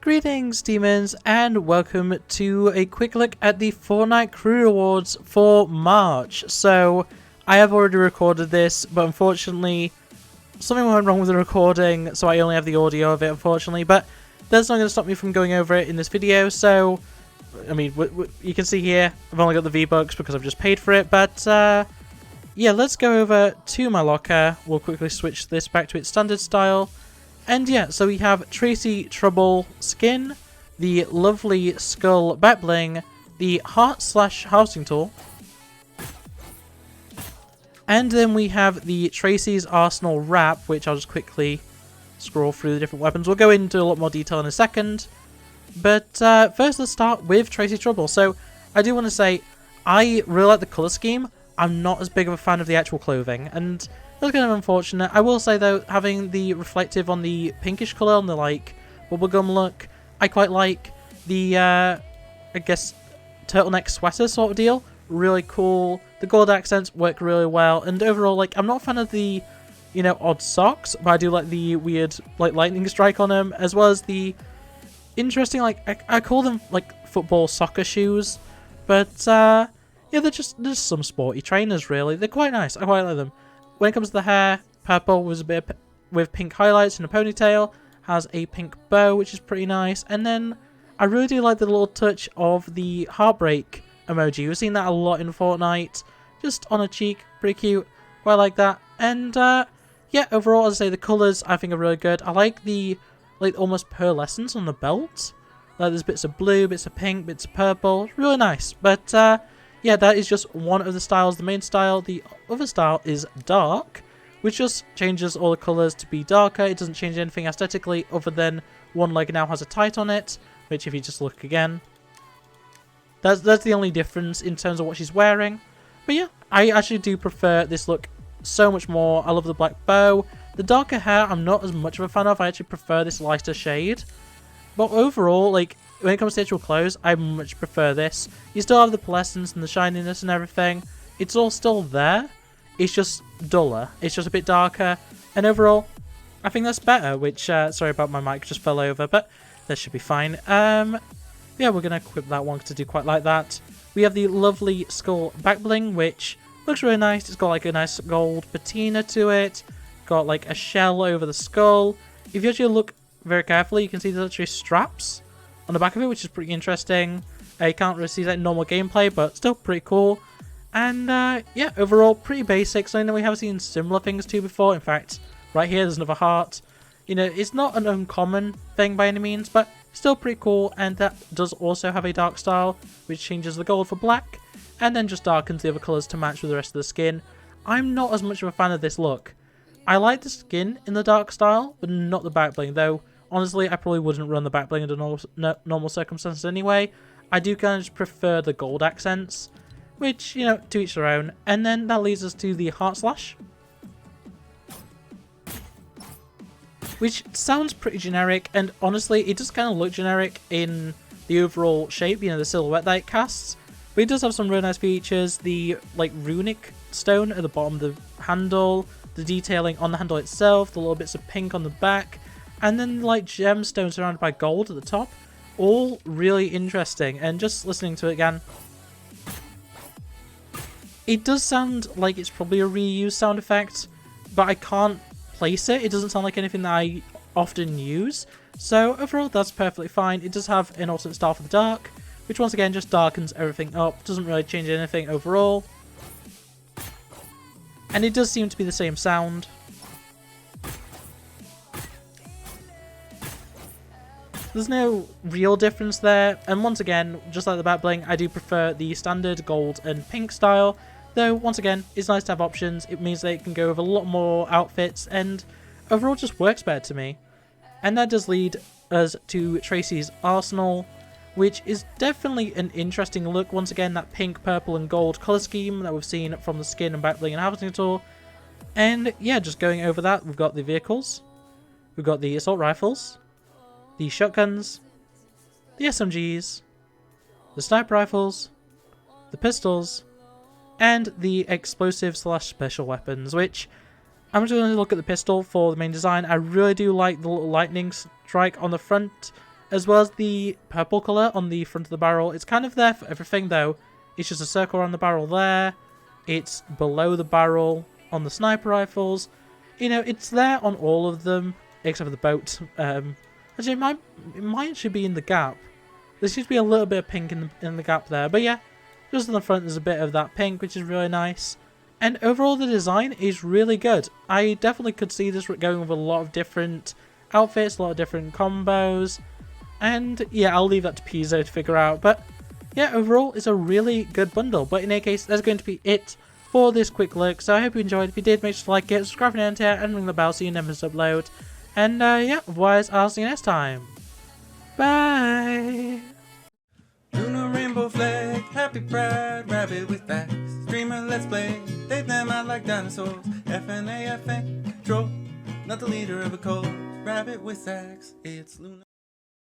Greetings, demons, and welcome to a quick look at the Fortnite Crew Rewards for March. So, I have already recorded this, but unfortunately, something went wrong with the recording, so I only have the audio of it, unfortunately. But that's not going to stop me from going over it in this video, so, I mean, you can see here, I've only got the V-Bucks because I've just paid for it, but, yeah, let's go over to my locker. We'll quickly switch this back to its standard style. And yeah, so we have Tracy Trouble skin, the lovely skull Backbling, the heart/housing tool, and then we have the Tracys Arsenal wrap, which I'll just quickly scroll through the different weapons. We'll go into a lot more detail in a second, but first let's start with Tracy Trouble. So I do want to say, I really like the colour scheme. I'm not as big of a fan of the actual clothing, and that's kind of unfortunate. I will say though, having the reflective on the pinkish colour, on the like bubblegum look, I quite like the I guess turtleneck sweater sort of deal. Really cool. The gold accents work really well, and overall, like, I'm not a fan of the, you know, odd socks, but I do like the weird like lightning strike on them, as well as the interesting, like, I call them like football soccer shoes, but yeah, they're just some sporty trainers really. They're quite nice. I quite like them. When it comes to the hair, purple was a bit with pink highlights and a ponytail, has a pink bow, which is pretty nice. And then I really do like the little touch of the heartbreak emoji. We've seen that a lot in Fortnite, just on a cheek, pretty cute. Quite like that. And yeah, overall, as I say, the colours I think are really good. I like the almost pearlescence on the belt. Like there's bits of blue, bits of pink, bits of purple. It's really nice. But yeah, that is just one of the styles, the main style. The other style is dark, which just changes all the colours to be darker. It doesn't change anything aesthetically other than one leg now has a tight on it, which if you just look again, that's the only difference in terms of what she's wearing. But yeah, I actually do prefer this look so much more. I love the black bow. The darker hair I'm not as much of a fan of. I actually prefer this lighter shade. But overall, like, when it comes to actual clothes, I much prefer this. You still have the pearlescence and the shininess and everything. It's all still there. It's just duller. It's just a bit darker. And overall, I think that's better. Which, sorry about my mic, just fell over, but that should be fine. Yeah, we're going to equip that one to do quite like that. We have the lovely skull Backbling, which looks really nice. It's got like a nice gold patina to it. Got like a shell over the skull. If you actually look very carefully, you can see there's actually straps on the back of it, which is pretty interesting. You can't really see that in normal gameplay, but still pretty cool. And yeah, overall pretty basic. Something that we have seen similar things to before. In fact, right here there's another heart. You know, it's not an uncommon thing by any means, but still pretty cool. And that does also have a dark style, which changes the gold for black, and then just darkens the other colours to match with the rest of the skin. I'm not as much of a fan of this look. I like the skin in the dark style, but not the backbling, though. Honestly, I probably wouldn't run the backbling under normal circumstances anyway. I do kind of just prefer the gold accents, which, you know, to each their own. And then that leads us to the heart slash, which sounds pretty generic, and honestly, it does kind of look generic in the overall shape, you know, the silhouette that it casts. But it does have some really nice features. The, like, runic stone at the bottom of the handle, the detailing on the handle itself, the little bits of pink on the back, and then like gemstones surrounded by gold at the top. All really interesting, and just listening to it again, it does sound like it's probably a reused sound effect, but I can't place it. It doesn't sound like anything that I often use. So overall, that's perfectly fine. It does have an alternate style for the dark, which once again just darkens everything up. Doesn't really change anything overall. And it does seem to be the same sound. There's no real difference there, and once again, just like the Backbling, I do prefer the standard gold and pink style, though once again, it's nice to have options. It means that it can go with a lot more outfits, and overall just works better to me. And that does lead us to Tracys Arsenal, which is definitely an interesting look. Once again, that pink, purple and gold colour scheme that we've seen from the skin and Backbling and housing tool. And yeah, just going over that, we've got the vehicles, we've got the assault rifles, the shotguns, the SMGs, the sniper rifles, the pistols, and the explosive/special weapons, which I'm just going to look at the pistol for the main design. I really do like the little lightning strike on the front as well as the purple colour on the front of the barrel. It's kind of there for everything though. It's just a circle around the barrel there. It's below the barrel on the sniper rifles. You know, it's there on all of them except for the boat. Actually, mine should be in the gap. There seems to be a little bit of pink in the gap there. But yeah, just on the front there's a bit of that pink, which is really nice. And overall the design is really good. I definitely could see this going with a lot of different outfits, a lot of different combos. And yeah, I'll leave that to Pizzo to figure out. But yeah, overall it's a really good bundle. But in any case, that's going to be it for this quick look. So I hope you enjoyed. If you did, make sure to like it, subscribe if you're new here, and ring the bell so you never miss upload. And yeah, otherwise I'll see you next time. Bye! Lunar rainbow flag, happy pride, rabbit with facts. Streamer, let's play. They them out like dinosaurs. FNAFA, troll, not the leader of a cult. Rabbit with sax, it's Lunar.